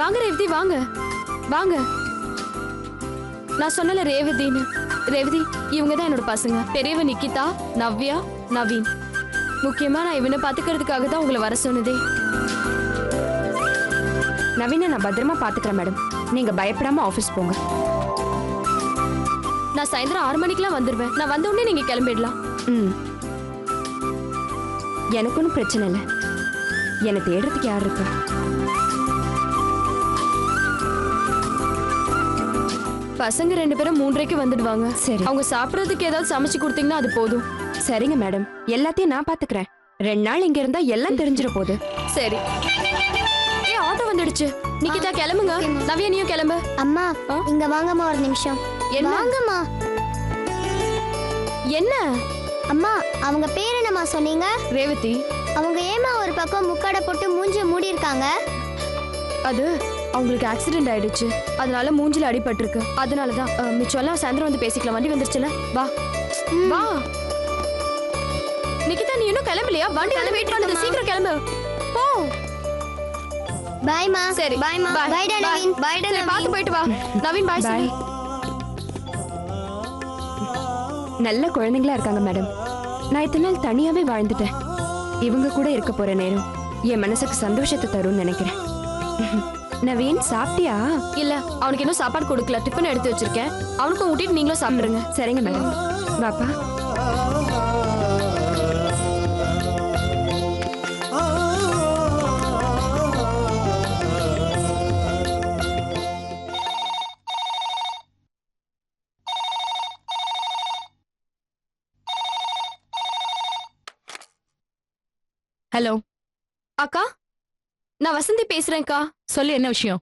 வாங்க ரேவதி வாங்க வாங்க. நான் சொன்னல ரேவதின்னு. ரேவதி இவங்க தான் என்னோட பசங்க. பெரியவ நிக்கிதா, நவ்யா, நவீன். முக்கியமா நான் இவனை பாத்துக்கிறதுக்காக தான் உங்களை வர சொன்னதே. நவீனை நான் பத்திரமா பாத்துக்கிறேன் மேடம். நீங்க பயப்படாம ஆபீஸ் போங்க. நான் சாயந்தரம் 6 மணிக்கெல்லாம் வந்துருவேன். நான் வந்த உடனே நீங்க கிளம்பிடலாம். எனக்கு ஒன்றும் பிரச்சனை இல்லை. என்னை தேடுறதுக்கு யார் இருக்கா? பசங்க 2 பேரும் 3:30க்கு வந்துடுவாங்க. சரி. அவங்க சாப்பிடறதுக்கு ஏதாவது சமைச்சு கொடுத்தீங்கன்னா அது போதும். சரிங்க மேடம், எல்லாத்தையும் நான் பாத்துக்கிறேன். 2 நாள் இங்க இருந்தா எல்லாம் தெரிஞ்சிட போகுது. சரி. ஆட்டோ வந்துடுச்சு. நிக்கிதா கிளம்புங்க. நவ்யா நீயும் கிளம்பு. அம்மா இங்க வாங்கம்மா ஒரு நிமிஷம். வாங்கம்மா. என்ன அம்மா அவங்க பேர் என்னம்மா சொன்னீங்க? ரேவதி. அவங்க ஏமா ஒரு பக்கம் முக்காட போட்டு மூஞ்சி மூடி இருக்காங்க? அது அவங்களுக்கு ஆக்சிடென்ட் ஆயிடுச்சு. அதனால மூஞ்சில அடிபட்டிருக்கு. அதனாலதான் மிச்சம்லாம் சாயந்தரம் வந்து பேசிக்கலாம். வண்டி வந்துருச்சுல, வா வா. நிக்கிதா நீ இன்னும் கிளம்பலையா? வண்டி வந்து வெயிட் பண்ணுது. சீக்கிரம் கிளம்பு போ. பாய்மா. சரி பாய்மா. பை டா நவீன். பை டா நவீன். பாத்து போயிட்டு வா. நவீன் பாய். பாய். நல்ல குழந்தைங்களா இருக்காங்க மேடம். நான் இத்தனை நாள் தனியாவே வாழ்ந்துட்டேன். இவங்க கூட இருக்க போற நேரம் என் மனசுக்கு சந்தோஷத்தை தரும்னு நினைக்கிறேன். நவீன் சாப்பிட்டியா? இல்ல, அவனுக்கு இன்னும் சாப்பாடு கொடுக்கல. டிஃபன் எடுத்து வச்சிருக்கேன். அவனுக்கும் ஊட்டிட்டு நீங்களும் சாப்பிடுங்க. சரிங்க மேடம். பாப்பா. ஹலோ அக்கா, நான் வசந்தி பேசுறேன்க்கா. சொல்லு, என்ன விஷயம்?